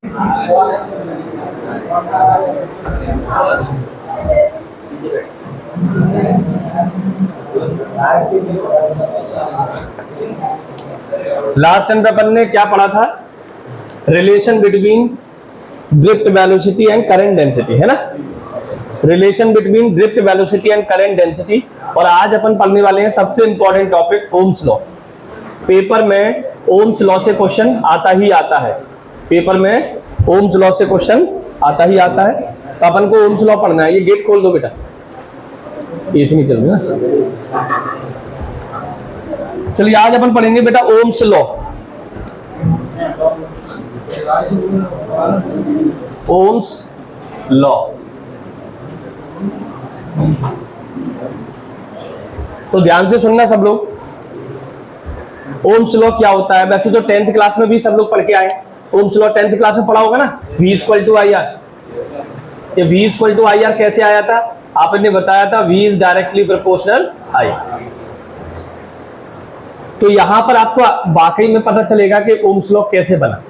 Last time पे अपन ने क्या पढ़ा था? Relation between drift velocity and current density, है ना? Relation between drift velocity and current density. और आज अपन पढ़ने वाले हैं सबसे important topic, Ohm's law. Paper में ओम्स लॉ से क्वेश्चन आता ही आता है। पेपर में ओम्स लॉ से क्वेश्चन आता ही आता है, तो अपन को ओम्स लॉ पढ़ना है। ये गेट खोल दो बेटा, एसी नहीं चल रही ना। चलिए आज अपन पढ़ेंगे बेटा ओम्स लॉ। ओम्स लॉ तो ध्यान से सुनना सब लोग। ओम्स लॉ क्या होता है? वैसे तो 10th क्लास में भी सब लोग पढ़ के आए। ओम्स लॉ 10th क्लास में पढ़ा होगा ना, V = IR। ये V = IR कैसे आया था? आपने बताया था V is directly proportional I। तो यहां पर आपको वाकई में पता चलेगा कि ओम्स लॉ कैसे बना।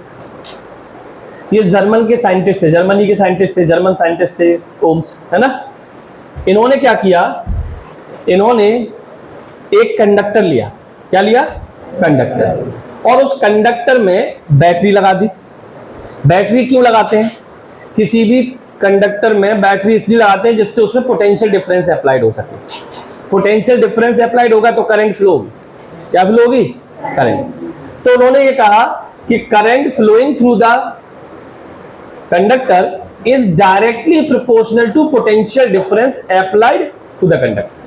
ये जर्मन के साइंटिस्ट थे, जर्मनी के साइंटिस्ट थे, जर्मन साइंटिस्ट थे ओम्स, है ना? इन्होंने क्या किया? इन्होंने एक कंडक्टर लिया। क्या लिया? कंडक्टर। और उस कंडक्टर में बैटरी लगा दी। बैटरी क्यों लगाते हैं? किसी भी कंडक्टर में बैटरी इसलिए लगाते हैं जिससे उसमें पोटेंशियल डिफरेंस अप्लाइड हो सके। पोटेंशियल डिफरेंस अप्लाइड होगा तो करंट फ्लो होगी। क्या फ्लो होगी? करंट। तो उन्होंने ये कहा कि current flowing through the conductor is directly proportional to potential difference applied to the conductor।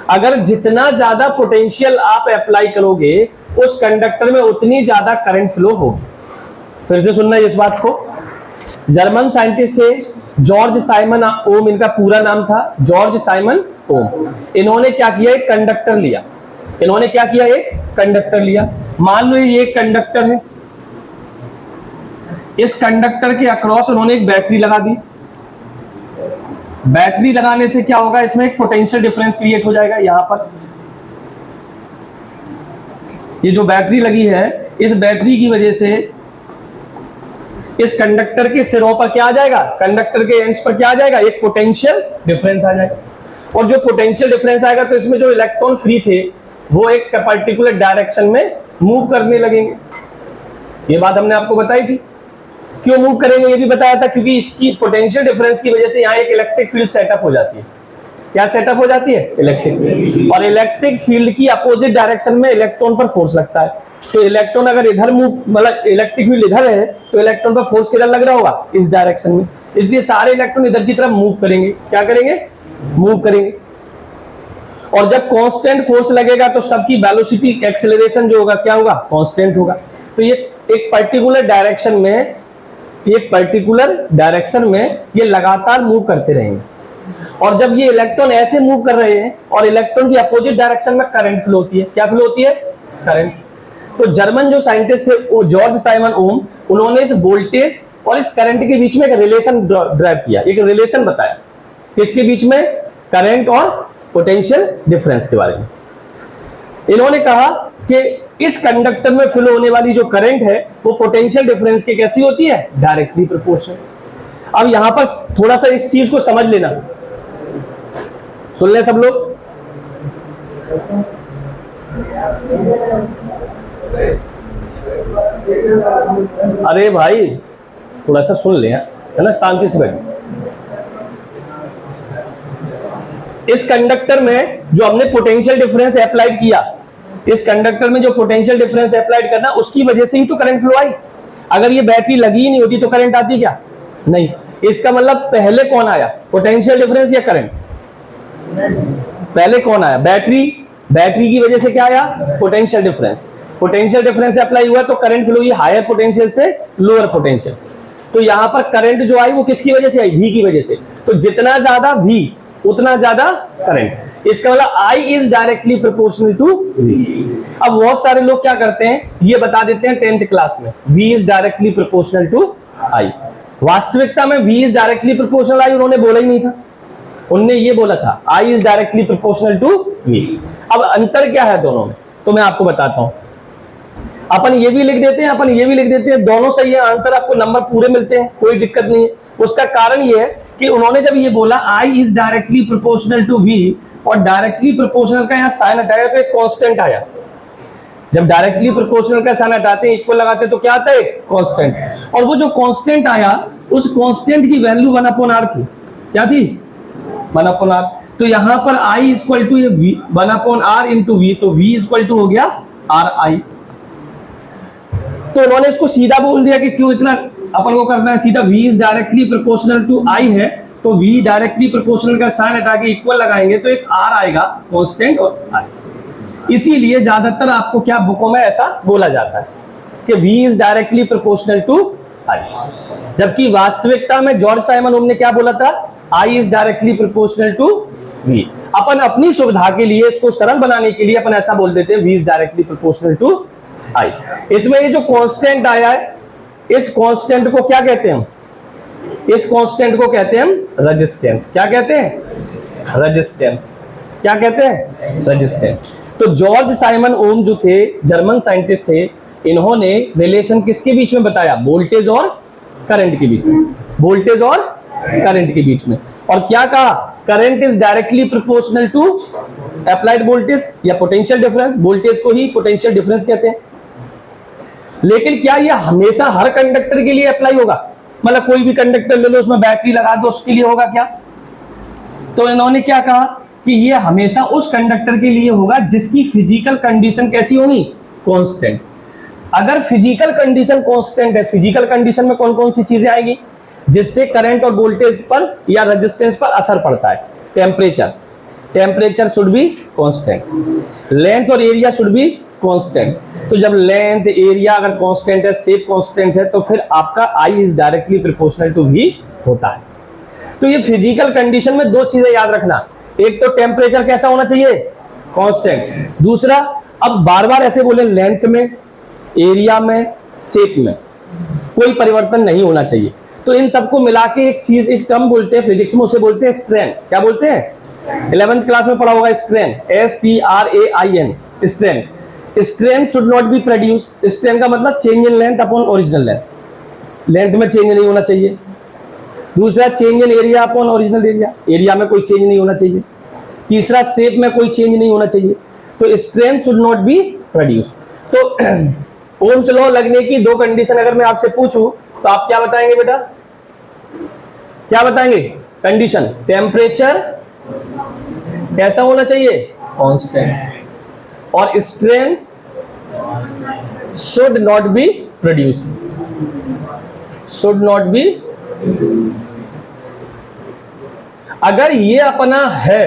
अगर जितना ज्यादा पोटेंशियल आप अप्लाई करोगे उस कंडक्टर में उतनी ज्यादा करंट फ्लो होगी। फिर से सुनना इस बात को। जर्मन साइंटिस्ट थे जॉर्ज साइमन ओम, इनका पूरा नाम था जॉर्ज साइमन ओम। इन्होंने क्या किया? एक कंडक्टर लिया। इन्होंने क्या किया? एक कंडक्टर लिया। मान लो ये एक कंडक्टर है। इस कंडक्टर के अक्रॉस उन्होंने एक बैटरी लगा दी। बैटरी लगाने से क्या होगा? इसमें एक पोटेंशियल डिफरेंस क्रिएट हो जाएगा। यहां पर ये जो बैटरी लगी है, इस बैटरी की वजह से इस कंडक्टर के सिरों पर क्या आ जाएगा? कंडक्टर के एंड्स पर क्या आ जाएगा? एक पोटेंशियल डिफरेंस आ जाएगा। और जो पोटेंशियल डिफरेंस आएगा तो इसमें जो इलेक्ट्रॉन फ्री थे वो एक पर्टिकुलर डायरेक्शन में मूव करने लगेंगे। ये बात हमने आपको बताई थी। क्यों मूव करेंगे ये भी बताया था, क्योंकि इसकी पोटेंशियल डिफरेंस की वजह से यहाँ एक इलेक्ट्रिक फील्ड सेटअप हो जाती है। क्या सेटअप हो जाती है? Electric field. और इलेक्ट्रिक फील्ड की अपोजिट डायरेक्शन में इलेक्ट्रॉन पर फोर्स लगता है। तो इलेक्ट्रॉन अगर इधर मूव, मतलब इलेक्ट्रिक फील्ड इधर है तो इलेक्ट्रॉन पर फोर्स किधर लग रहा होगा? इस डायरेक्शन में। इसलिए सारे इलेक्ट्रॉन इधर की तरफ मूव करेंगे। क्या करेंगे? मूव करेंगे। और जब कांस्टेंट फोर्स लगेगा तो सबकी वेलोसिटी, एक्सेलरेशन जो होगा क्या होगा? कांस्टेंट होगा। तो ये एक पर्टिकुलर डायरेक्शन में ये लगातार मूव करते रहेंगे। और जब ये इलेक्ट्रॉन ऐसे मूव कर रहे हैं और इलेक्ट्रॉन की अपोजिट डायरेक्शन में करंट फ्लो होती है। क्या फ्लो होती है? करंट। तो जर्मन जो साइंटिस्ट थे वो जॉर्ज साइमन ओम, उन्होंने इस वोल्टेज और इस करंट के बीच में एक रिलेशन ड्राइव किया, एक रिलेशन बताया। किसके बीच में? करंट और पोटेंशियल डिफरेंस के बारे में। इन्होंने कहा कि इस कंडक्टर में फ्लो होने वाली जो करंट है वो पोटेंशियल डिफरेंस के कैसी होती है? Directly proportional. अब यहां पर थोड़ा सा इस चीज को समझ लेना, सुन ले सब लोग। अरे भाई थोड़ा सा सुन ले, है ना? शांति से बैठ। इस कंडक्टर में जो हमने पोटेंशियल डिफरेंस अप्लाइड किया, इस कंडक्टर में जो पोटेंशियल डिफरेंस अप्लाइड करना, उसकी वजह से ही तो करंट फ्लो आई। अगर ये बैटरी लगी ही नहीं होती तो करंट आती क्या? नहीं। इसका मतलब पहले कौन आया? पोटेंशियल डिफरेंस या करंट? पहले कौन आया? बैटरी। बैटरी की वजह से क्या आया? Potential difference. Potential difference apply हुआ तो करंट फ्लो हुई हायर पोटेंशियल से लोअर पोटेंशियल। तो यहां पर करंट जो आई वो किसकी वजह से आई? V की वजह से। तो जितना ज्यादा V उतना ज्यादा करंट। इसका मतलब I is directly proportional to V। अब बहुत सारे लोग क्या करते हैं, ये बता देते हैं 10th क्लास में V is directly proportional to I। वास्तविकता में V is directly proportional I उन्होंने बोला ही नहीं था। उन्होंने ये बोला था I is directly proportional to V। अब अंतर क्या है दोनों में, तो मैं आपको बताता हूं। अपन ये भी लिख देते हैं, अपन ये भी लिख देते हैं, दोनों सही है, आंसर आपको नंबर पूरे मिलते हैं, कोई दिक्कत नहीं है। उसका कारण ये है कि उन्होंने जब ये बोला I is directly proportional to V, और डायरेक्टली प्रोपोर्शनल का यहाँ साइन हटाया तो एक कांस्टेंट आया। जब डायरेक्टली प्रोपोर्शनल का साइन हटाते हैं, इक्वल लगाते हैं, तो क्या आता है? कांस्टेंट। और वो जो कांस्टेंट आया, उस कांस्टेंट की वैल्यू 1/r थी। क्या थी? 1/r। तो यहां पर I equal to 1/r into V, तो V इक्वल टू हो गया RI। तो उन्होंने इसको सीधा बोल दिया कि क्यों इतना अपन को करना है सीधा, V is directly proportional to I है, तो V डायरेक्टली प्रोपोर्शनल का साइन हटा के इक्वल लगाएंगे तो एक R आएगा कांस्टेंट और I। इसीलिए ज्यादातर आपको क्या बुकों में ऐसा बोला जाता है कि V is directly proportional to I, जबकि वास्तविकता में जॉर्ज साइमन ओम ने क्या बोला था? I is directly proportional to V। अपन अपनी सुविधा के लिए, इसको सरल बनाने के लिए अपन ऐसा बोल देते हैं V is directly proportional to I। इसमें ये जो कांस्टेंट आया है, इस कांस्टेंट को क्या कहते हैं? इस कांस्टेंट को कहते हैं रेजिस्टेंस। क्या कहते हैं? रेजिस्टेंस। क्या कहते हैं? रेजिस्टेंस। तो जॉर्ज साइमन ओम जो थे, जर्मन साइंटिस्ट थे, इन्होंने रिलेशन किसके बीच में बताया? वोल्टेज और करंट के बीच में। वोल्टेज और करंट के बीच में। और क्या कहा? Current is directly proportional to applied voltage या पोटेंशियल डिफरेंस। वोल्टेज को ही पोटेंशियल डिफरेंस कहते हैं। लेकिन क्या ये हमेशा हर कंडक्टर के लिए अप्लाई होगा? मतलब कोई भी कंडक्टर ले लो, उसमें बैटरी लगा दो, उसके लिए होगा क्या? तो इन्होंने क्या कहा कि ये हमेशा उस कंडक्टर के लिए होगा जिसकी फिजिकल कंडीशन कैसी होगी? कांस्टेंट। अगर फिजिकल कंडीशन कांस्टेंट है, फिजिकल कंडीशन में कौन कौन सी चीजें आएगी जिससे करंट और वोल्टेज पर या रेजिस्टेंस पर असर पड़ता है? Temperature, temperature should be constant. Length और एरिया शुड बी कांस्टेंट। तो जब लेंथ, एरिया अगर कांस्टेंट है, शेप कांस्टेंट है, तो फिर आपका I is directly proportional to V होता है। तो ये फिजिकल कंडीशन में दो चीजें याद रखना, एक तो टेम्परेचर कैसा होना चाहिए? कांस्टेंट। दूसरा, अब बार बार ऐसे बोले, लेंथ में, एरिया में, शेप में कोई परिवर्तन नहीं होना चाहिए। तो इन सबको मिला के एक चीज, एक टर्म बोलते हैं फिजिक्स में, उसे बोलते हैं स्ट्रेन। क्या बोलते हैं? 11th क्लास में पढ़ा होगा strain, STRAIN, strain. Strain should not be produce. Strain का मतलब change in length upon original length. Length में चेंज नहीं होना चाहिए। दूसरा, change in area upon original area. Area में कोई चेंज नहीं होना चाहिए। तीसरा, शेप में कोई चेंज नहीं होना चाहिए। तो strain should not be produce. तो ओम्स लॉ लगने की दो कंडीशन अगर मैं आपसे पूछूं तो आप क्या बताएंगे बेटा? क्या बताएंगे कंडीशन? टेम्परेचर कैसा होना चाहिए? कांस्टेंट। और strain should not be produce, should not be. अगर ये अपना है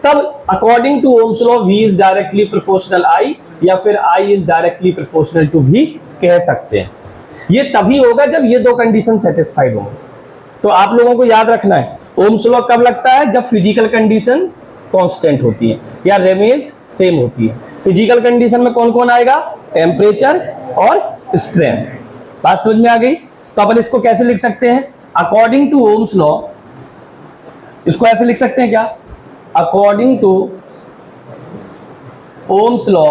तब according to Ohm's law V is directly proportional I, या फिर I is directly proportional to V कह सकते हैं। ये तभी होगा जब ये दो कंडीशन सेटिस्फाइड होंगे। तो आप लोगों को याद रखना है, ओम्स लॉ कब लगता है? जब फिजिकल कंडीशन कांस्टेंट होती है या रिमेन्स सेम होती है। फिजिकल कंडीशन में कौन कौन आएगा? टेम्परेचर और स्ट्रेन। बात समझ में आ गई? तो अपन इसको कैसे लिख सकते हैं? अकॉर्डिंग टू ओम्स लॉ, इसको ऐसे लिख सकते हैं क्या? According to Ohm's law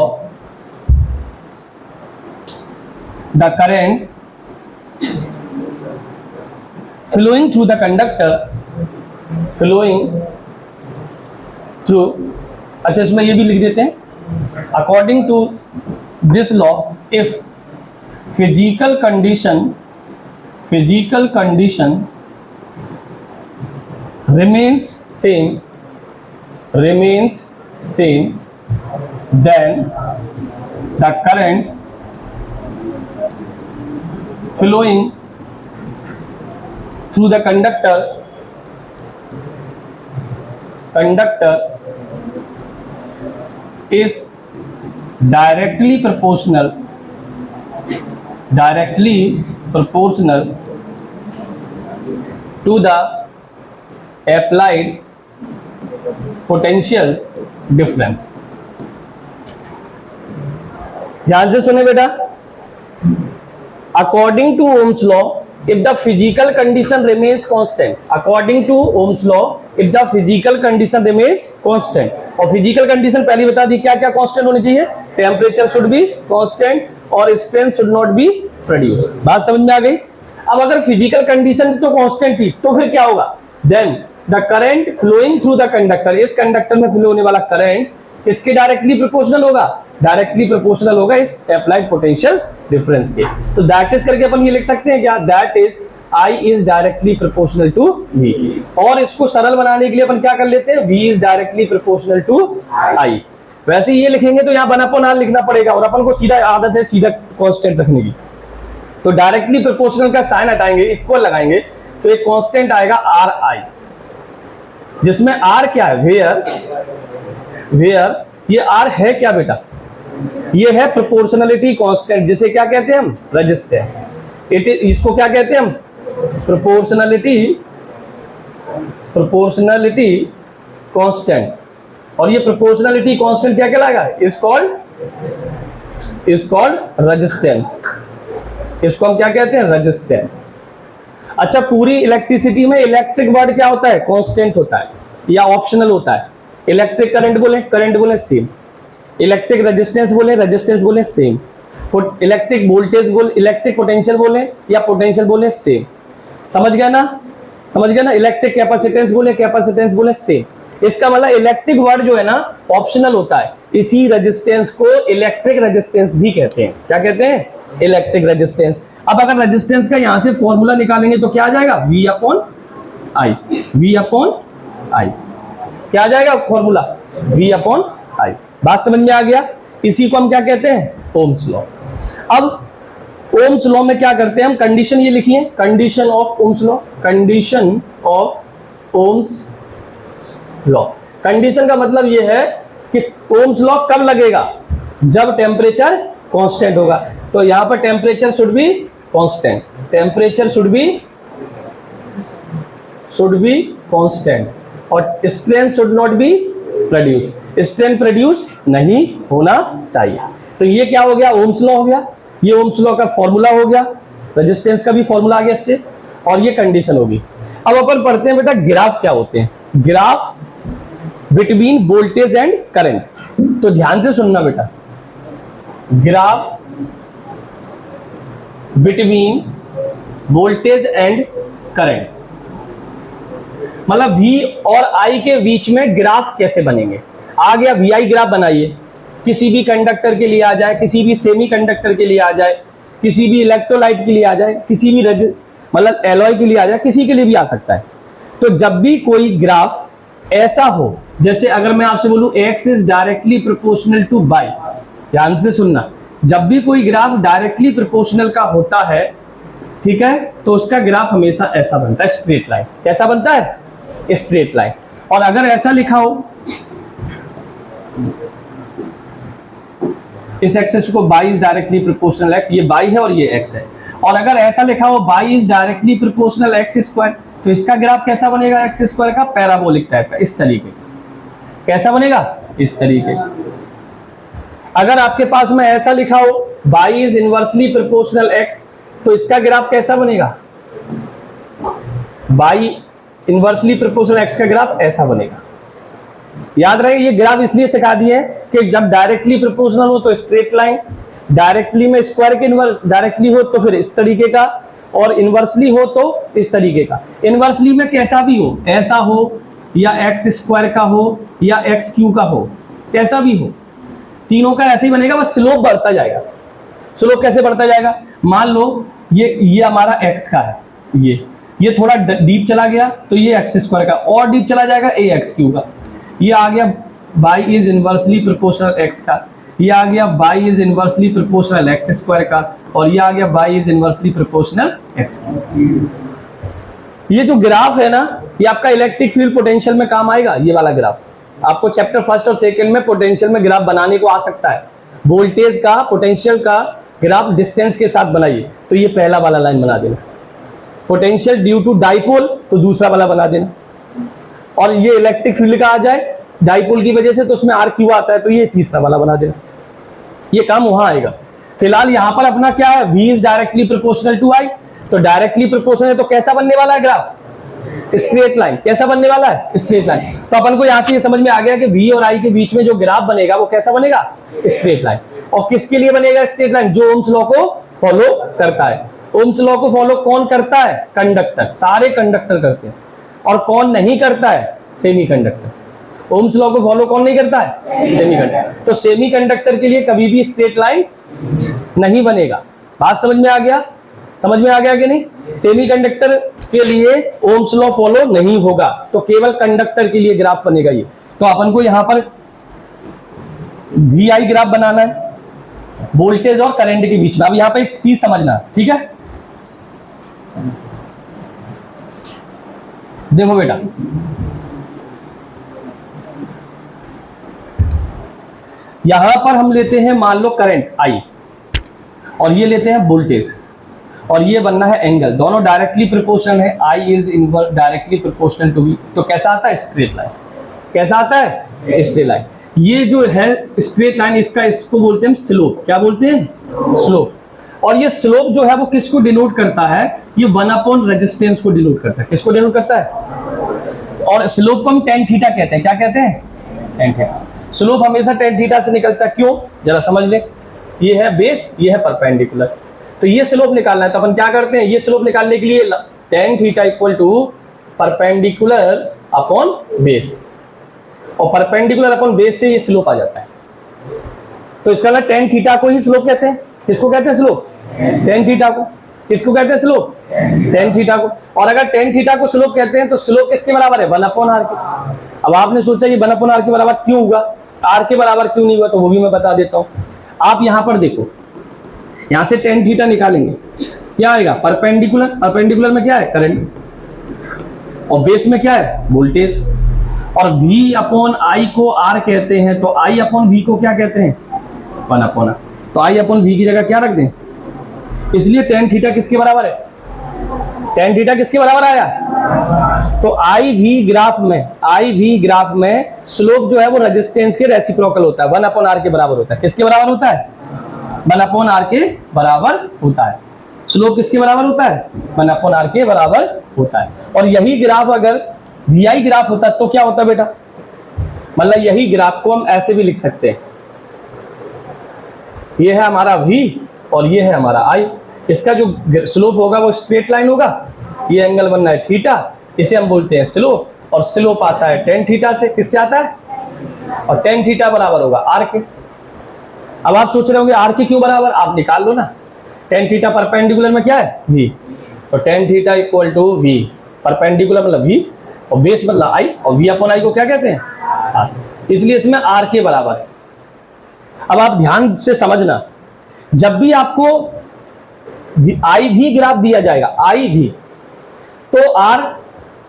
the current flowing through the conductor, flowing through, अच्छा इसमें ये भी लिख देते हैं, according to this law, if physical condition remains same, then the current flowing through the conductor is directly proportional to the applied potential difference। ध्यान से सुने बेटा, according to Ohm's law, if the physical condition remains constant, according to Ohm's law, if the physical condition remains constant, और physical condition पहले बता दी क्या क्या constant होनी चाहिए? Temperature should be constant, और strength should not be produce. बात समझ में आ गई? अब अगर फिजिकल कंडीशन तो कांस्टेंट थी तो फिर क्या होगा? Then the current flowing through the conductor, इस कंडक्टर में फ्लो होने वाला करंट किसके डायरेक्टली प्रोपोर्शनल होगा? डायरेक्टली प्रोपोर्शनल होगा इस अप्लाइड पोटेंशियल डिफरेंस के। तो दैट इज करके अपन ये लिख सकते हैं क्या? That is I is directly proportional to V। और इसको सरल बनाने के लिए अपन क्या कर लेते हैं? V is directly proportional to I। वैसे ये लिखेंगे तो यहाँ 1/r लिखना पड़ेगा और अपन को सीधा आदत है सीधा कांस्टेंट रखने की। तो डायरेक्टली प्रोपोर्शनल का साइन हटाएंगे, इक्वल लगाएंगे, तो एक कांस्टेंट आएगा RI, जिसमें R क्या है? वेयर ये R है क्या बेटा? ये है प्रोपोर्शनलिटी कांस्टेंट, जिसे क्या कहते हैं हम? रेजिस्टेंस। इसको क्या कहते हैं हम? Proportionality constant. और ये प्रोपोर्शनलिटी कांस्टेंट क्या कहलाएगा? Is called resistance. इसको हम क्या कहते हैं? रेजिस्टेंस। अच्छा, पूरी इलेक्ट्रिसिटी में इलेक्ट्रिक वर्ड क्या होता है? कांस्टेंट होता है या ऑप्शनल होता है। इलेक्ट्रिक करंट बोले सेम, इलेक्ट्रिक रेजिस्टेंस बोले सेम, इलेक्ट्रिक वोल्टेज बोले, इलेक्ट्रिक पोटेंशियल बोले या पोटेंशियल बोले सेम। समझ गया ना? इलेक्ट्रिक कैपेसिटेंस बोले सेम। इसका मतलब इलेक्ट्रिक वर्ड जो है ना ऑप्शनल होता है। इसी रेजिस्टेंस को इलेक्ट्रिक रेजिस्टेंस भी कहते हैं। क्या कहते हैं? Electric resistance. अब अगर रेजिस्टेंस का यहां से फॉर्मूला निकालेंगे तो क्या आ जाएगा? V upon I। क्या आ जाएगा फॉर्मूला? V upon I। बात समझ में आ गया? इसी को हम क्या कहते हैं? Ohm's law. अब ओम्स लॉ में क्या करते हैं हम? कंडीशन ये लिखिए, condition of Ohm's law. Condition of Ohm's law, condition का मतलब ये है कि ओम्स लॉ कब लगेगा? जब टेम्परेचर कांस्टेंट होगा। तो यहां पर temperature should be constant, temperature should be constant और strength should not be produce, strength produce नहीं होना चाहिए। तो ये क्या हो गया? ओम्स लॉ हो गया। ये ओम्स लॉ का फॉर्मूला हो गया, रेजिस्टेंस का भी फॉर्मूला आ गया इससे, और ये कंडीशन होगी। अब अपन पढ़ते हैं बेटा ग्राफ क्या होते हैं। Graph between voltage and current. तो ध्यान से सुनना बेटा, graph between voltage and current, मतलब V और I के बीच में ग्राफ कैसे बनेंगे। आ गया VI ग्राफ बनाइए, किसी भी कंडक्टर के लिए आ जाए, किसी भी सेमी कंडक्टर के लिए आ जाए, किसी भी इलेक्ट्रोलाइट के लिए आ जाए, किसी भी मतलब एलॉय के लिए आ जाए, किसी के लिए भी आ सकता है। तो जब भी कोई ग्राफ ऐसा हो, जैसे अगर मैं आपसे बोलूं x is directly proportional to y, ध्यान से सुनना, जब भी कोई ग्राफ डायरेक्टली प्रोपोर्शनल का होता है, ठीक है, तो उसका ग्राफ हमेशा ऐसा बनता है, स्ट्रेट लाइन। कैसा बनता है? Straight line. और अगर ऐसा लिखा हो, इस एक्सिस को y is directly proportional x, ये y है और ये x है, और अगर ऐसा लिखा हो y is directly proportional x square, तो इसका ग्राफ कैसा बनेगा? x स्क्वायर का पैराबोलिक टाइप का, इस तरीके का। कैसा बनेगा? इस तरीके का। अगर आपके पास में ऐसा लिखा हो y is inversely proportional x, तो इसका ग्राफ कैसा बनेगा? y इनवर्सली प्रोपोर्शनल x का ग्राफ ऐसा बनेगा। याद रहे, ये ग्राफ इसलिए सिखा दिए कि जब डायरेक्टली प्रोपोर्शनल हो तो स्ट्रेट लाइन, डायरेक्टली में स्क्वायर के इनवर्स, डायरेक्टली हो तो फिर इस तरीके का, और इनवर्सली हो तो इस तरीके का। इनवर्सली में कैसा भी हो, ऐसा हो या एक्स स्क्वायर का हो या एक्स क्यू का हो, कैसा भी हो, तीनों का ऐसे ही बनेगा, बस स्लोप बढ़ता जाएगा। स्लोप कैसे बढ़ता जाएगा? मान लो ये हमारा एक्स का है, ये थोड़ा डीप चला गया तो ये एक्स स्क्वायर का, और डीप चला जाएगा ए एक्स क्यू का। ये आ गया y is inversely proportional x का, ये आ गया y is inversely proportional x square का, और ये आ गया y is inversely proportional x का। ये जो ग्राफ है ना, ये आपका इलेक्ट्रिक फील्ड पोटेंशियल में काम आएगा। ये वाला ग्राफ आपको चैप्टर फर्स्ट और सेकंड में पोटेंशियल में ग्राफ बनाने को आ सकता है। वोल्टेज का, पोटेंशियल का ग्राफ डिस्टेंस के साथ बनाइए, तो ये पहला वाला लाइन बना देना। पोटेंशियल ड्यू टू डाइपोल, तो दूसरा वाला बना देना। और ये इलेक्ट्रिक फील्ड का आ जाए डाइपोल की वजह से, तो उसमें आर क्यू आता है, तो ये तीसरा वाला बना देना। ये काम वहां आएगा। फिलहाल यहां पर अपना क्या है? V is directly proportional to I, तो डायरेक्टली प्रोपोर्शनल है तो कैसा बनने वाला है ग्राफ? Straight line. कैसा बनने वाला है? Straight line. तो अपन को यहां से ये समझ में आ गया कि V और I के बीच में जो ग्राफ बनेगा वो कैसा बनेगा? Straight line. और किसके लिए बनेगा स्ट्रेट लाइन? जो ओम्स लॉ को फॉलो करता है। ओम्स लॉ को फॉलो कौन करता है? कंडक्टर, सारे कंडक्टर करते हैं। और कौन नहीं करता है? सेमीकंडक्टर। ओम्स लॉ को फॉलो कौन नहीं करता है? सेमीकंडक्टर। तो सेमीकंडक्टर के लिए कभी भी स्ट्रेट लाइन नहीं बनेगा। बात समझ में आ गया? समझ में आ गया कि नहीं? सेमीकंडक्टर के लिए ओम्स लॉ फॉलो नहीं होगा, तो केवल कंडक्टर के लिए ग्राफ बनेगा ये। तो अपन को यहां पर VI ग्राफ बनाना है वोल्टेज और करंट के बीच में। अब यहां पर एक चीज समझना, ठीक है? देखो बेटा, यहां पर हम लेते हैं मान लो करंट I और ये लेते हैं वोल्टेज और ये बनना है एंगल, दोनों डायरेक्टली प्रोपोर्शनल है। I is inverse directly proportional to V। तो कैसा आता है? Straight line. कैसा आता है? Straight line. ये जो है स्ट्रेट लाइन, इसको बोलते हैं स्लोप। क्या बोलते हैं? स्लोप। और ये स्लोप जो है वो किसको डिनोट करता है? ये 1 रेजिस्टेंस को डिनोट करता है। किसको डिनोट करता है? और स्लोप को हम tan थीटा कहते हैं। क्या कहते हैं? tan theta. स्लोप हमेशा tan थीटा से निकलता है। क्यों? जरा समझ ले। ये है बेस, ये है परपेंडिकुलर। तो ये स्लोप निकालना है, तो अपन क्या करते हैं? ये स्लोप निकालने के लिए tan theta equal to perpendicular upon base, और परपेंडिकुलर अपॉन बेस से ये स्लोप आ जाता है। तो इसका मतलब tan थीटा को ही स्लोप कहते हैं। किसको कहते हैं स्लोप? tan थीटा को। किसको कहते हैं स्लोप? tan थीटा को। और अगर tan थीटा को स्लोप कहते हैं तो स्लोप किसके बराबर है? 1/r के। अब आपने सोचा ये 1/r के बराबर क्यों हुआ, r के बराबर क्यों नहीं हुआ? तो वो भी मैं बता देता हूं। आप यहां पर देखो, यहां से tan थीटा निकालेंगे, क्या आएगा? परपेंडिकुलर। परपेंडिकुलर में क्या है? करंट। और बेस में क्या है? वोल्टेज। और V/I को R कहते हैं, तो I/V को क्या कहते हैं? 1/r। तो I/V की जगह क्या रख दें? इसलिए tan थीटा किसके बराबर है? tan थीटा किसके बराबर आया? तो IV ग्राफ में स्लोप जो है वो रेजिस्टेंस के रेसिप्रोकल होता है, 1/r के बराबर होता है। किसके बराबर होता है? 1/r के बराबर होता है। स्लोप किसके बराबर होता है? 1/r के बराबर होता है। और यही ग्राफ अगर VI ग्राफ होता तो क्या होता बेटा? मतलब यही ग्राफ को हम ऐसे भी लिख सकते हैं, ये है हमारा V और ये है हमारा I। इसका जो स्लोप होगा वो स्ट्रेट लाइन होगा। ये एंगल बनना है थीटा, इसे हम बोलते हैं स्लोप। और स्लोप आता है tan थीटा से। किससे आता है? और tan थीटा बराबर होगा R के। अब आप सोच रहे होंगे R के क्यों बराबर? आप निकाल लो ना। tan थीटा परपेंडिकुलर में क्या है? V। तो tan theta equal to V। Perpendicular मतलब V और बेस मतलब I, और V/I को क्या कहते हैं? R। इसलिए इसमें R के बराबर है। अब आप ध्यान से समझना, जब भी आपको IV ग्राफ दिया जाएगा, IV, तो R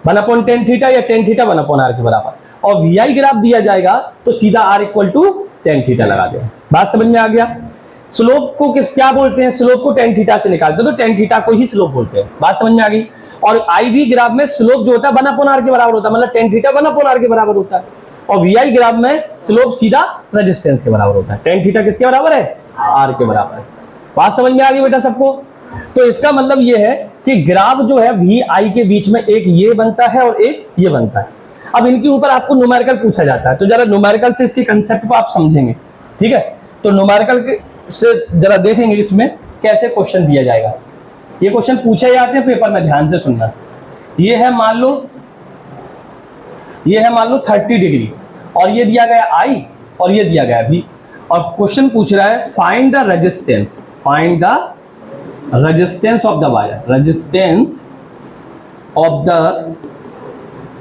1/tan थीटा या tan थीटा 1/r के बराबर, और VI ग्राफ दिया जाएगा तो सीधा R equal to tan theta लगा दें। बात समझ में आ गया? स्लोप को क्या बोलते हैं? स्लोप को tan थीटा से निकालते हैं, तो tan थीटा को ही स्लोप बोलते हैं। बात समझ में आ गई? और IV ग्राफ में स्लोप जो होता है 1/r के बराबर होता है, मतलब tan थीटा 1/r के बराबर होता है। और VI ग्राफ में स्लोप सीधा रेजिस्टेंस के बराबर होता है। tan थीटा किसके बराबर है? R के बराबर है। बात समझ में आ गई बेटा सबको? तो इसका मतलब ये है कि ग्राफ जो है VI के बीच में एक ये बनता है और एक ये बनता है। अब इनके ऊपर आपको न्यूमेरिकल पूछा जाता है, तो जरा न्यूमेरिकल से इसके कंसेप्ट को आप समझेंगे, ठीक है? तो न्यूमेरिकल से जरा देखेंगे इसमें कैसे क्वेश्चन दिया जाएगा। ये क्वेश्चन पूछे जाते हैं पेपर में, ध्यान से सुनना। ये है मान लो 30 डिग्री, और ये दिया गया I और ये दिया गया V, और क्वेश्चन पूछ रहा है find the resistance, find the resistance of the wire, resistance of the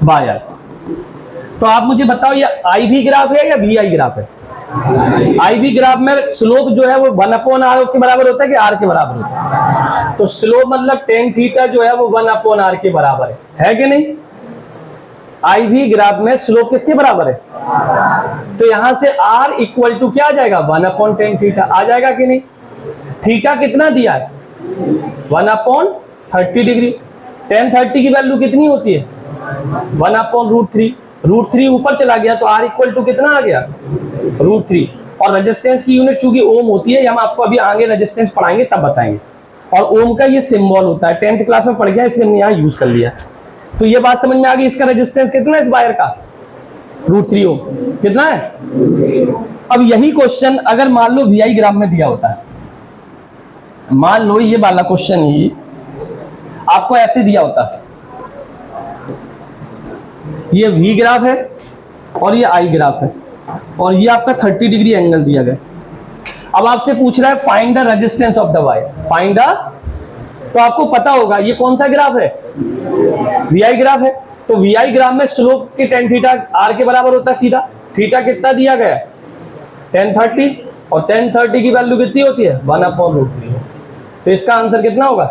wire. तो आप मुझे बताओ ये IV ग्राफ है या VI ग्राफ है? IV ग्राफ में स्लोप जो है वो 1/r के बराबर होता है कि R के बराबर होता है? तो स्लोप मतलब tan थीटा जो है वो 1/r के बराबर है कि नहीं? IV ग्राफ में स्लोप किसके बराबर है? तो यहां से R इक्वल टू क्या आ जाएगा? 1/tan थीटा आ जाएगा कि नहीं? थीटा कितना दिया है? 1/30 डिग्री। tan 30 की वैल्यू कितनी होती है? 1/√3। √3 ऊपर चला गया तो R इक्वल टू कितना आ गया? √3। और रेजिस्टेंस की यूनिट चूंकि ओम होती है, हम आपको अभी आगे रेजिस्टेंस पढ़ाएंगे तब बताएंगे। और ओम का ये सिंबल होता है, 10th क्लास में पढ़ गया, इसलिए हमने यहाँ यूज कर लिया। तो ये बात समझ में आ गई। इसका रेजिस्टेंस कितना है इस वायर का? √3 ओम। कितना है? अब यही क्वेश्चन अगर मान लो VI ग्राफ में दिया होता है, मान लो ये वाला क्वेश्चन ही आपको ऐसे दिया होता है, ये V ग्राफ है और ये I ग्राफ है और ये आपका 30 डिग्री एंगल दिया गया। अब आपसे पूछ रहा है find the resistance of the wire, find the, तो आपको पता होगा ये कौन सा ग्राफ है, VI ग्राफ है। तो VI ग्राफ में स्लोप के tan थीटा R के बराबर होता है सीधा, थीटा कितना दिया गया है tan 30 और tan 30 की वैल्यू कितनी होती है 1/√3। तो इसका आंसर कितना होगा,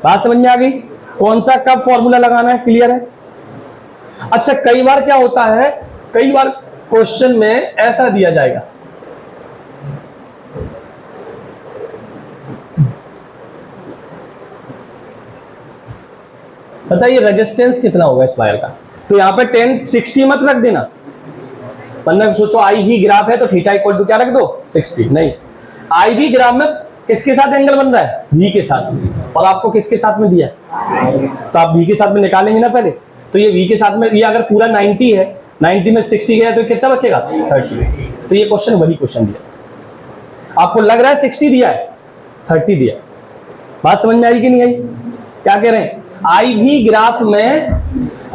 बात समझ में आ गई, कौन सा कब फॉर्मूला लगाना है, क्लियर है। अच्छा कई बार क्या होता है, कई बार क्वेश्चन में ऐसा दिया जाएगा, बताइए रेजिस्टेंस कितना होगा इस वायर का, तो यहाँ पे 1060 मत रख देना, वरना सोचो IV ग्राफ है तो थीटा इक्वल टू क्या रख दो 60, नहीं, IV ग्राफ में किसके साथ एंगल बन रहा है, V के साथ, और आपको किसके साथ में दिया है, तो आप V के साथ में निकालेंगे ना पहले, तो ये V के साथ में, ये अगर पूरा 90 है, 90 में 60 गया तो कितना बचेगा 30। तो ये क्वेश्चन वही क्वेश्चन दिया, आपको लग रहा है 60 दिया है 30 दिया, बात समझ में आई कि नहीं आई, क्या कह रहे हैं, IV ग्राफ में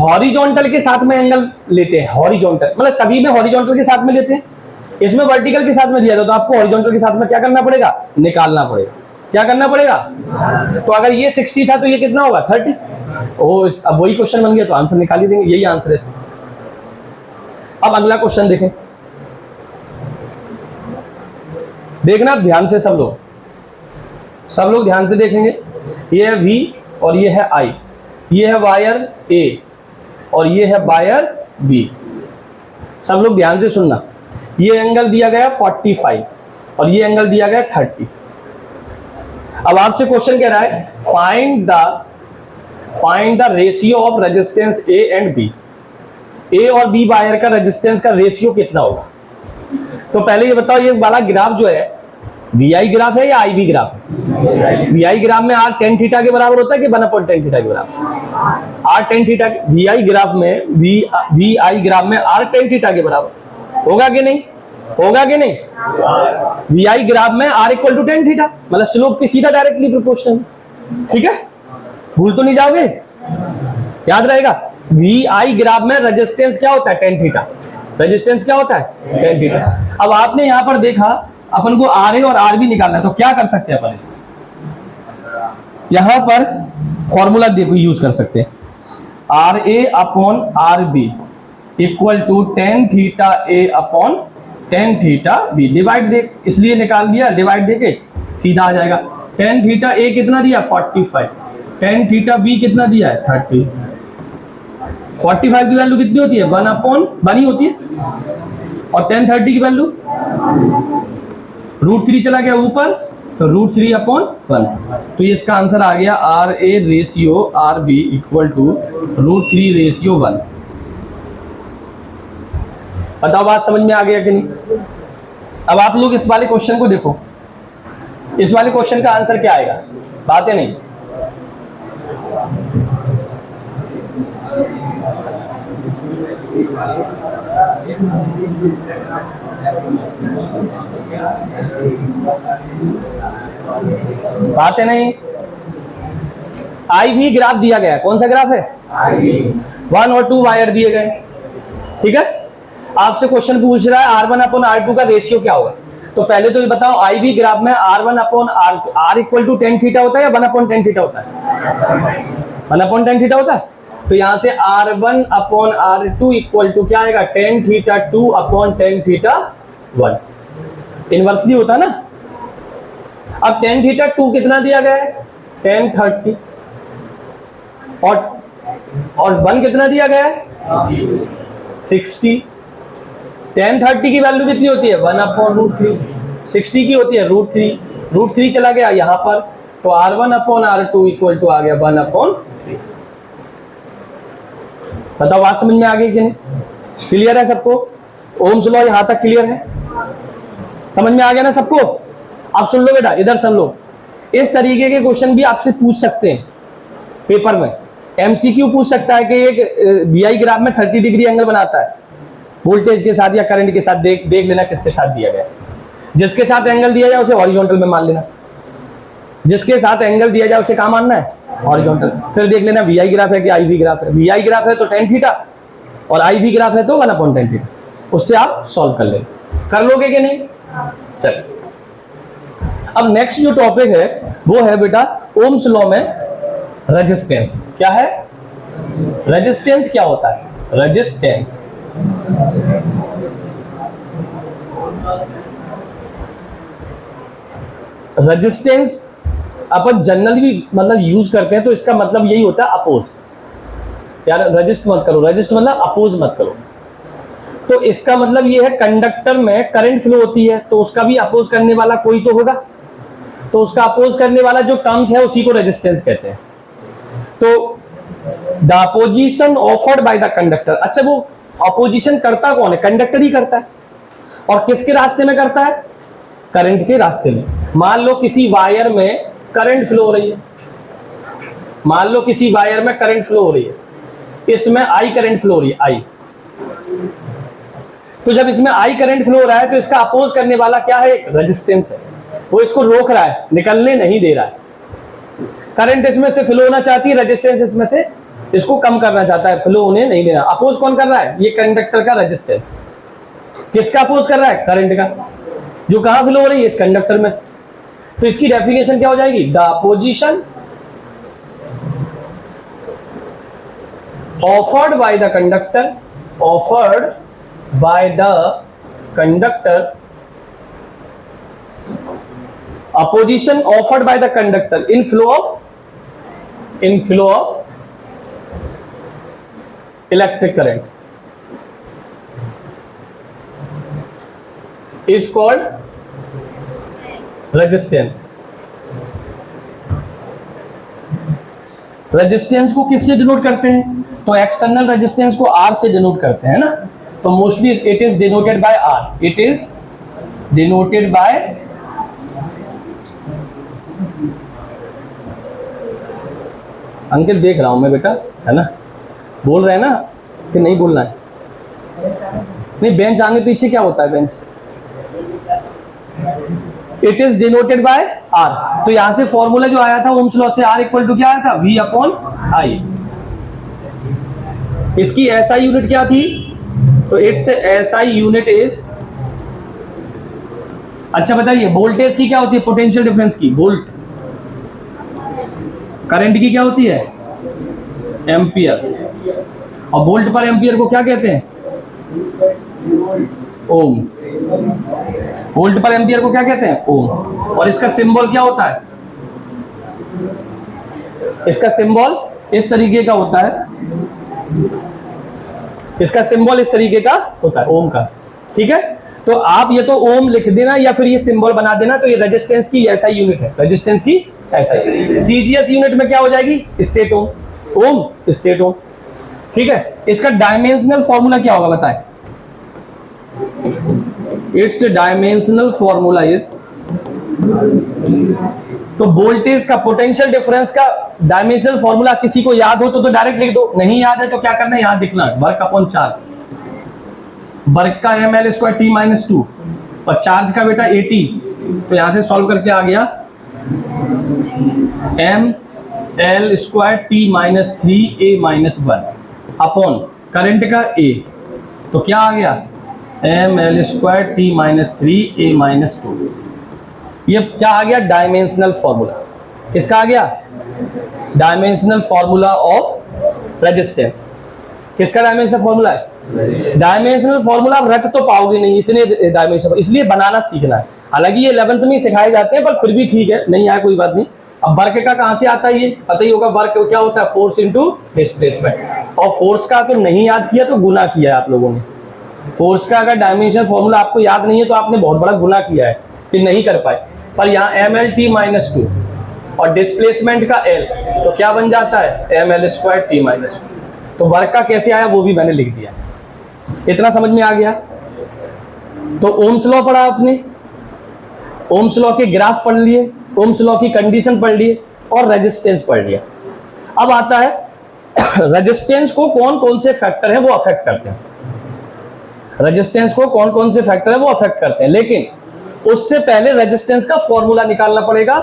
हॉरिजॉन्टल के साथ में एंगल लेते हैं, हॉरिजॉन्टल मतलब सभी में हॉरिजॉन्टल के साथ में लेते हैं, इसमें वर्टिकल के साथ में दिया था तो आपको हॉरिजॉन्टल के साथ में क्या करना पड़ेगा, निकालना पड़ेगा, क्या करना पड़ेगा, तो अगर ये 60 था तो ये कितना होगा 30, अब वही क्वेश्चन बन गया तो आंसर निकाल ही देंगे, यही आंसर है। अब अगला क्वेश्चन देखें, देखना ध्यान से सब लोग ध्यान से देखेंगे, ये है V और ये है I, ये है वायर A और ये है वायर B, सब लोग ध्यान से सुनना, ये एंगल दिया गया 45 और ये एंगल दिया गया 30। अब आपसे क्वेश्चन कह रहा है find the ratio of resistance A and B, A और B वायर का रेजिस्टेंस का रेशियो कितना होगा। तो पहले ये बताओ, ये वाला ग्राफ जो है VI ग्राफ है या IV ग्राफ है, VI ग्राफ में R tan थीटा के बराबर होता है कि 1/tan थीटा के बराबर, R tan theta, VI graph में VI ग्राफ में R tan थीटा के बराबर होगा कि नहीं, होगा कि नहीं, VI ग्राफ में R equal to tan theta, मतलब स्लोप की सीधा डायरेक्टली प्रोपोर्शनल, ठीक है, भूल तो नहीं जाओगे, याद रहेगा। VI ग्राफ में रेजिस्टेंस क्या होता है tan थीटा, रेजिस्टेंस क्या होता है tan थीटा। अब आपने यहां पर देखा अपन को RA और RB निकालना है, तो क्या कर सकते हैं अपन, यहां पर फॉर्मूला देखो यूज कर सकते हैं, RA upon RB equal to tan theta A upon tan theta B, divide दे इसलिए निकाल दिया, डिवाइड देके सीधा आ जाएगा, tan थीटा A कितना दिया 45, tan थीटा B कितना दिया है 30, 45 की वैल्यू कितनी होती है 1/1 ही होती है, और tan 30 की वैल्यू √3 चला गया ऊपर, तो √3/1, तो ये इसका आंसर आ गया RA ratio RB equal to √3/1। बताओ बात समझ में आ गया कि नहीं। अब आप लोग इस वाले क्वेश्चन को देखो, इस वाले क्वेश्चन का आंसर क्या आएगा, बात है नहीं, बात है नहीं। IV ग्राफ दिया गया, कौन सा ग्राफ है, 1 और 2 वायर दिए गए, ठीक है, आपसे क्वेश्चन पूछ रहा है R1/R2 का रेशियो क्या होगा। तो पहले तो ये बताओ IV ग्राफ में R equal to tan theta होता है या 1/tan थीटा होता है, 1/tan थीटा होता है, तो यहां से R1/R2 इक्वल टू क्या आएगा tan theta 2/tan theta 1, inversely होता ना। अब tan थीटा 2 कितना दिया गया है tan 30 और 1 कितना दिया गया है 60, tan 30 की वैल्यू कितनी होती है 1/√3, 60 की होती है √3 चला गया यहां पर, तो R1/R2 इक्वल टू आ गया 1/3। बताओ बात समझ में आ गई कि नहीं, क्लियर है सबको, ओम्स लॉ यहां तक क्लियर है, समझ में आ गया ना सबको। अब सुन लो बेटा, इधर सुन लो, इस तरीके के क्वेश्चन भी आपसे पूछ सकते हैं पेपर में, MCQ पूछ सकता है कि एक VI ग्राफ में 30 डिग्री एंगल बनाता है, वोल्टेज के साथ या करंट के साथ देख लेना किसके साथ दिया गया। जिसके साथ एंगल दिया जाए उसे हॉरिजॉन्टल में मान लेना, जिसके साथ एंगल दिया जाए उसे कहाँ मानना है, हॉरिजॉन्टल। फिर देख लेना वी आई ग्राफ है कि आई वी ग्राफ है। वी आई ग्राफ है तो tan थीटा और आई वी ग्राफ है तो 1/tan थीटा। उससे आप सॉल्व कर लेंगे। कर लोगे कि नहीं? चलिए अब नेक्स्ट जो टॉपिक है वो है बेटा ओम्स लॉ में रेजिस्टेंस। क्या है? रेजिस्टेंस क्या होता है? रेजिस्टेंस रेजिस्टेंस अपन जनरली भी मतलब यूज करते हैं तो इसका मतलब यही होता है अपोज। यार रेजिस्ट मत करो, रेजिस्ट मतलब अपोज मत करो। तो इसका मतलब ये है कंडक्टर में करंट फ्लो होती है तो उसका भी अपोज करने वाला कोई तो होगा, तो उसका अपोज करने वाला जो टर्म्स है उसी को रेजिस्टेंस कहते हैं। तो the opposition offered by the conductor, अच्छा वो अपोजिशन करता कौन है? कंडक्टर ही करता है। और किसके रास्ते में करता है? करंट के रास्ते में। मान लो किसी वायर में करंट फ्लो हो रही है, मान लो किसी वायर में करंट फ्लो हो रही है, इसमें आई करंट फ्लो हो रही है, आई। तो जब इसमें आई करंट फ्लो हो रहा है तो इसका अपोज करने वाला क्या है? रेजिस्टेंस है। वो इसको रोक रहा है, निकलने नहीं दे रहा है। करंट इसमें से फ्लो होना चाहती है, रेजिस्टेंस इसमें से इसको कम करना चाहता है, फ्लो होने नहीं देना। अपोज कौन कर रहा है? ये कंडक्टर का रेजिस्टेंस। किसका अपोज कर रहा है? करंट का, जो कहां फ्लो हो रही है? इस कंडक्टर में से। तो इसकी डेफिनेशन क्या हो जाएगी? The opposition offered by the conductor, offered by the conductor, opposition offered by the conductor in flow of electric current is called resistance। Resistance को किससे डिनोट करते हैं? तो एक्सटर्नल रेजिस्टेंस को R से डिनोट करते हैं ना। तो mostly it is denoted by R, it is denoted by Ankit, देख रहा हूं मैं बेटा, है ना, बोल रहे हैं ना कि नहीं बोलना है? नहीं, बेंच आगे पीछे क्या होता है? Bench it is denoted by R। तो यहां से फॉर्मूला जो आया था ओम्स लॉ से, R इक्वल टू क्या आया था? V upon I। इसकी SI यूनिट क्या थी? तो इट्स SI यूनिट इज, अच्छा बताइए वोल्टेज की क्या होती है? पोटेंशियल डिफरेंस की। वोल्ट। करंट की क्या होती है? एम्पियर। और वोल्ट पर एम्पियर को क्या कहते हैं? ओम। वोल्ट पर एम्पियर को क्या कहते हैं? ओम। और इसका सिंबल क्या होता है? इसका सिंबल इस तरीके का होता है, इसका सिंबल इस तरीके का होता है, ओम का। ठीक है, तो आप ये तो ओम लिख देना या फिर ये सिंबल बना देना। तो ये रेजिस्टेंस की ऐसा यूनिट है, रेजिस्टेंस की ऐसा ही। सीजीएस यूनिट में क्या हो जाएगी? स्टेट ओम, ओम स्टेट ओम। ठीक है, इसका डायमेंशनल फॉर्मूला क्या होगा बताएं? इट्स डायमेंशनल फॉर्मूला इज, तो वोल्टेज का पोटेंशियल डिफरेंस का डायमेंशनल फॉर्मूला किसी को याद हो तो डायरेक्ट लिख दो, नहीं याद है तो क्या करना है? यहां लिखना है वर्क अपॉन चार्ज। वर्क का ml स्क्वायर t माइनस 2 और चार्ज का बेटा at। तो यहां से सॉल्व करके आ गया ml square t minus 3a minus 1 upon current का a। तो क्या आ गया? ml square t minus 3a minus 2। ये क्या आ गया? Dimensional formula. किसका आ गया? Dimensional formula of resistance. किसका डायमेंशनल फॉर्मूला है? डायमेंशनल फॉर्मूला आप रट तो पाओगे नहीं इतने डायमेंशन, इसलिए बनाना सीखना है। हालांकि ये 11th में सिखाए जाते हैं पर फिर भी ठीक है, नहीं आया कोई बात नहीं। अब वर्क का कहां से आता है? ये पता ही होगा। वर्क क्या होता है? Force into displacement. और फोर्स का तो नहीं याद किया तो गुनाह किया है आप लोगों ने। फोर्स का अगर डायमेंशनल फॉर्मूला आपको याद नहीं है तो आपने बहुत बड़ा गुनाह किया है कि नहीं कर पाए। पर यहाँ ml t माइनस 2 और डिस्प्लेसमेंट का l, तो क्या बन जाता है? ml square t minus 2। तो वर्क का कैसे आया वो भी मैंने लिख दिया। इतना समझ में आ गया? तो ओम्स लॉ पढ़ा आपने, ओम्स लॉ के ग्राफ पढ़ लिए, ओम्स लॉ की कंडीशन पढ़ लिए और रेजिस्टेंस पढ़ लिया। अब आता है रेजिस्टेंस को कौन कौन से फैक्टर हैं वो अफेक्ट करते हैं। रेजिस्टेंस को कौन कौन से फैक्टर है वो अफेक्ट करते हैं, लेकिन उससे पहले रेजिस्टेंस का फॉर्मूला निकालना पड़ेगा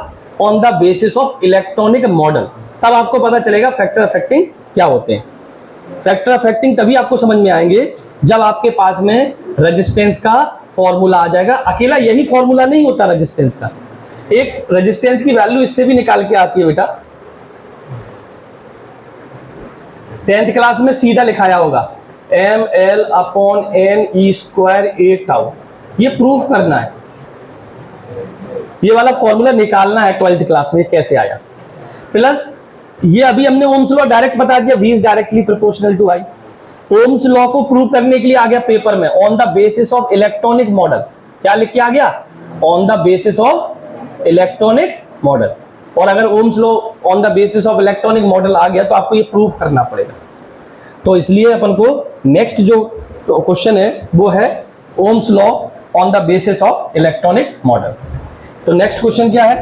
on the basis of electronic model, तब आपको पता चलेगा फैक्टर अफेक्टिंग क्या होते हैं। फैक्टर अफेक्टिंग तभी आपको समझ में आएंगे जब आपके पास में रेजिस्टेंस का फॉर्मूला आ जाएगा। अकेला यही फॉर्मूला नहीं होता रेजिस्टेंस का, एक रेजिस्टेंस की वैल्यू इससे भी निकाल के आती है बेटा, 10th क्लास में सीधा लिखाया होगा ml/n² a टाउ, ये प्रूफ करना है, ये वाला फॉर्मूला निकालना है 12th क्लास में कैसे आया। प्लस ये अभी हमने ओम्स लॉ डायरेक्ट बता दिया, V is directly proportional to I। Ohm's law को प्रूव करने के लिए आ गया पेपर में on the basis of electronic model, क्या लिख के आ गया, on the basis of electronic model. और अगर Ohm's law on the basis of electronic model आ गया तो आपको ये प्रूव करना पड़ेगा। तो इसलिए अपन को नेक्स्ट जो क्वेश्चन है वो है ohms law on the basis of electronic model. तो नेक्स्ट क्वेश्चन क्या है,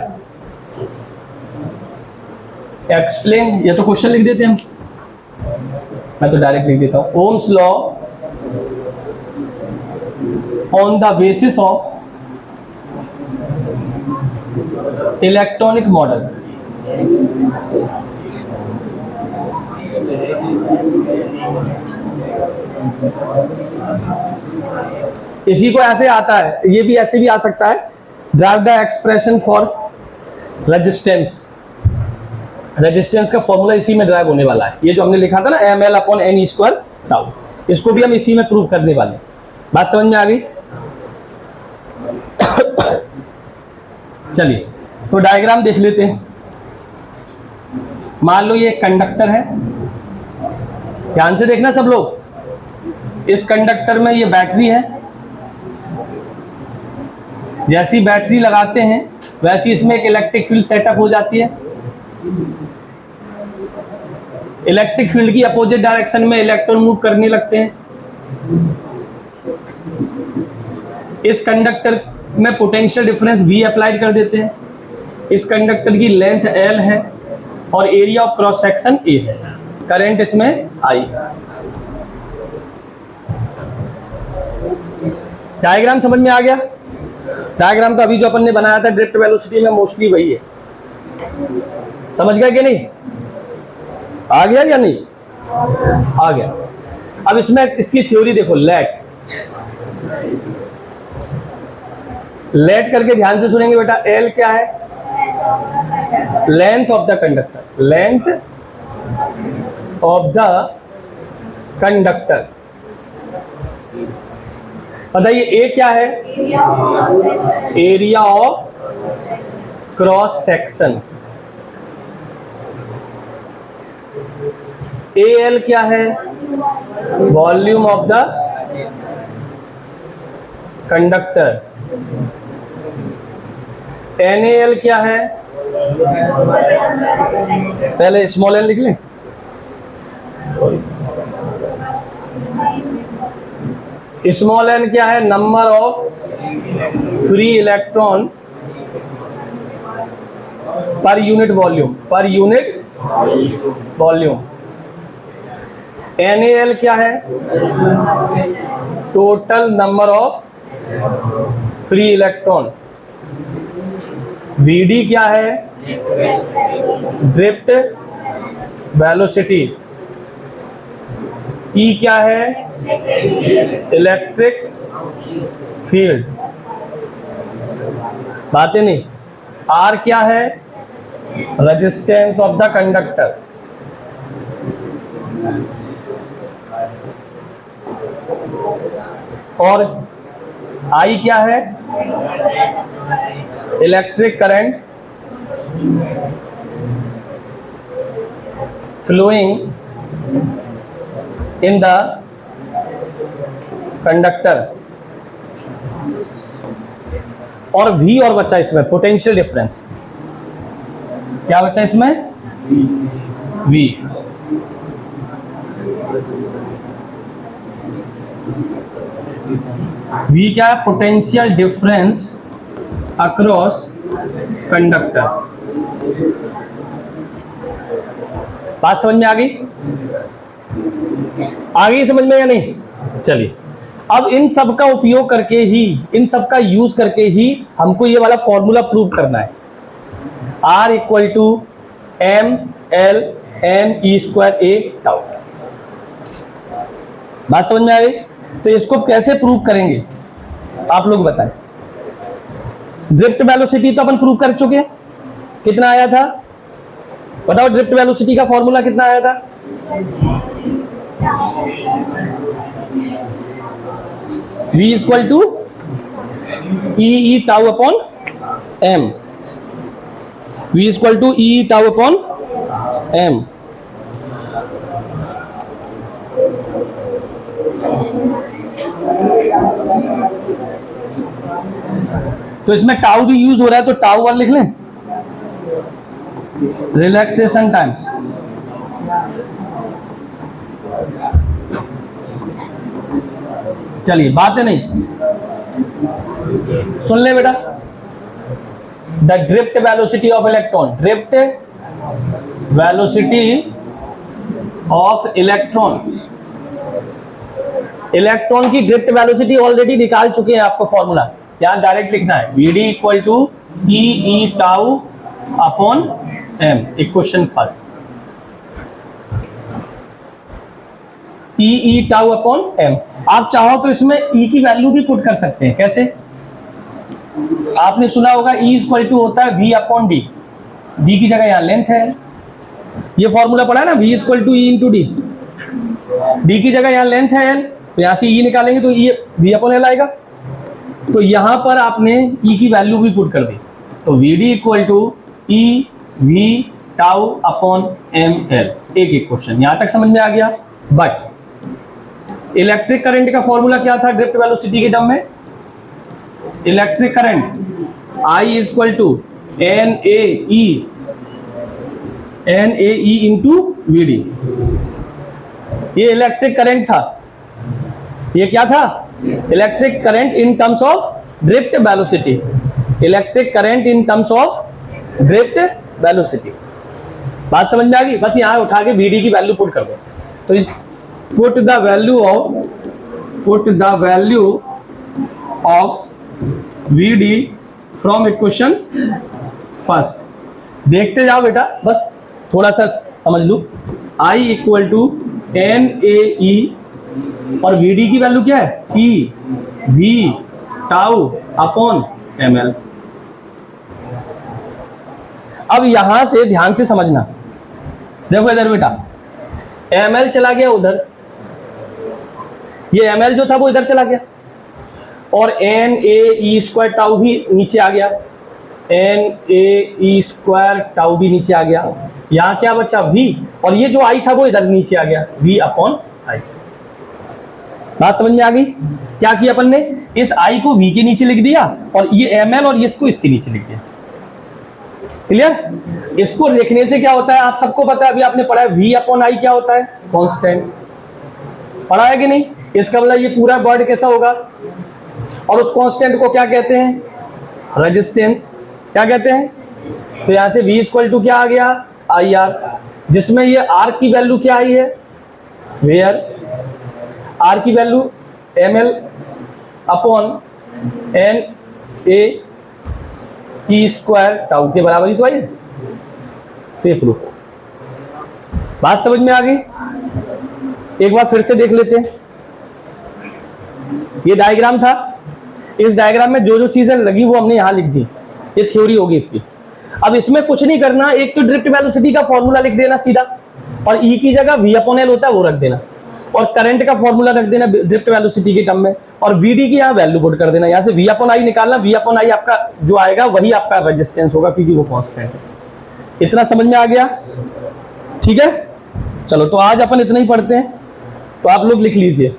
एक्सप्लेन, ये तो क्वेश्चन लिख देते हैं हम, मैं तो डायरेक्ट लिख देता हूं, ohms law on the basis of electronic model. इसी को ऐसे आता है, ये भी ऐसे भी आ सकता है, drive the expression for resistance. Resistance का फॉर्मूला इसी में ड्राइव होने वाला है, ये जो हमने लिखा था ना ml/n² टाउ, इसको भी हम इसी में प्रूव करने वाले हैं। बात समझ में आ गई? चलिए तो डायग्राम देख लेते हैं। मान लो ये कंडक्टर है, ध्यान से देखना सब लोग, इस कंडक्टर में ये बैटरी है, जैसी बैटरी लगाते हैं वैसी इसमें एक इलेक्ट्रिक फील्ड सेटअप हो जाती है। इलेक्ट्रिक फील्ड की अपोजिट डायरेक्शन में इलेक्ट्रॉन मूव करने लगते हैं। इस कंडक्टर में पोटेंशियल डिफरेंस V अप्लाइड कर देते हैं। इस कंडक्टर की लेंथ L है और area of cross section A है, करंट इसमें I है। डायग्राम समझ में आ गया? डायग्राम तो अभी जो अपन ने बनाया था ड्रिफ्ट वेलोसिटी में मोस्टली वही है, समझ गया कि नहीं? आ गया या नहीं? आ गया। अब इसमें इसकी थ्योरी देखो, लेट करके ध्यान से सुनेंगे बेटा। L क्या है? Length of the conductor, length of the conductor. बताइए A क्या है? Area of cross section. AL क्या है? Volume of the conductor. NaL क्या है? पहले स्मॉल n लिख लें, स्मॉल n क्या है? Number of free electron per unit volume, per unit volume. NaL क्या है? Total number of free electron. Vd क्या है? Drift velocity. E क्या है? Electric field. बातें नहीं। R क्या है? Resistance of the conductor. और I क्या है? Electric current flowing in the conductor. और V और बच्चा इसमें पोटेंशियल डिफरेंस, क्या बच्चा इसमें? V। V क्या है? Potential difference across conductor. बात समझ में आ गई? आ गई समझ में या नहीं? चलिए अब इन सब का उपयोग करके ही, इन सब का यूज करके ही हमको ये वाला फॉर्मूला प्रूव करना है, R equal to M L N E square A tau. बात समझ में आ गई? तो इसको कैसे प्रूव करेंगे आप लोग बताएं। ड्रिफ्ट वेलोसिटी तो अपन प्रूव कर चुके हैं, कितना आया था बताओ? ड्रिफ्ट वेलोसिटी का फॉर्मूला कितना आया था? v equal to E tau upon M, v equal to E tau upon M. तो इसमें टाउ भी यूज हो रहा है, तो टाउ वन लिख लें, रिलैक्सेशन टाइम। चलिए बात है नहीं, सुन ले बेटा। The drift velocity of electron, drift velocity of electron, electron की ड्रिफ्ट वेलोसिटी ऑलरेडी निकाल चुके हैं आपको फॉर्मूला, यहां डायरेक्ट लिखना है, VD equal to E tau upon M. Equation first, E tau upon M. आप चाहो तो इसमें ई की वैल्यू भी पुट कर सकते हैं। कैसे? आपने सुना होगा ई इक्वल टू होता है वी अपॉन डी, डी की जगह यहां लेंथ है, ये फॉर्मूला पढ़ा है ना, V equal to E into D, D की जगह यहां लेंथ है एल, तो यहां से ई निकालेंगे तो ई वी अपॉन एल आएगा। तो यहां पर आपने ई की वैल्यू भी पुट कर दी, तो V D equal to E V tau upon M L. एक क्वेश्चन यहां तक समझ में आ गया। बट इलेक्ट्रिक करंट का फॉर्मूला क्या था ड्रिफ्ट वेलोसिटी के टर्म में? Electric current I is equal to N A E into V D. ये इलेक्ट्रिक करंट था, ये क्या था? Electric current in terms of drift velocity, electric current in terms of drift velocity. बात समझ में आ गई? बस यहां उठा के वी डी की वैल्यू पुट कर दो। तो put the value of VD from equation first। देखते जाओ बेटा, बस थोड़ा सा समझ लो। I equal to N A e और VD की वैल्यू क्या है? E V tau upon M l. अब यहां से ध्यान से समझना, देखो इधर बेटा एम एल चला गया उधर, ये एम एल जो था वो इधर चला गया, और N A E square tau भी नीचे आ गया, N A E square tau भी नीचे आ गया। यहां क्या बचा? वी, और ये जो आई था वो इधर नीचे आ गया, वी अपॉन आई। बात समझ में आ गई? क्या किया अपन ने? इस आई को वी के नीचे लिख दिया, और ये एम एल और ये इसको इसके नीचे लिख दिया। क्लियर? इसको लिखने से क्या होता है आप सबको पता है, अभी आपने पढ़ा है वी अपॉन आई क्या होता है? कांस्टेंट। पढ़ा है कि नहीं? इसका मतलब ये पूरा वर्ड कैसा होगा? और उस कांस्टेंट को क्या कहते हैं? रेजिस्टेंस। क्या कहते हैं? तो यहां से वी इक्वल टू क्या आ गया? आई आर, जिसमें ये आर की वैल्यू क्या आई है? वेयर आर की value M L upon N A E square tau के बराबर ही तो आई है। तो ये प्रूफ है। बात समझ में आ गई? एक बार फिर से देख लेते हैं। ये डायग्राम था, इस डायग्राम में जो जो चीजें लगी वो हमने यहां लिख दी, ये थ्योरी होगी इसकी। अब इसमें कुछ नहीं करना, एक तो ड्रिफ्ट वेलोसिटी का फॉर्मूला लिख देना सीधा, और ई की जगह वी अपॉन एल होता है वो रख देना, और करंट का फॉर्मूला रख देना ड्रिफ्ट वेलोसिटी के टर्म में, और वीडी की यहाँ वैल्यू पुट कर देना। यहाँ से वी अपॉन आई निकालना, वी अपॉन आई आपका जो आएगा वही आपका रेजिस्टेंस होगा, क्योंकि वो कांस्टेंट है। इतना समझ में आ गया? ठीक है, चलो तो आज अपन इतना ही पढ़ते हैं, तो आप लोग लिख लीजिए।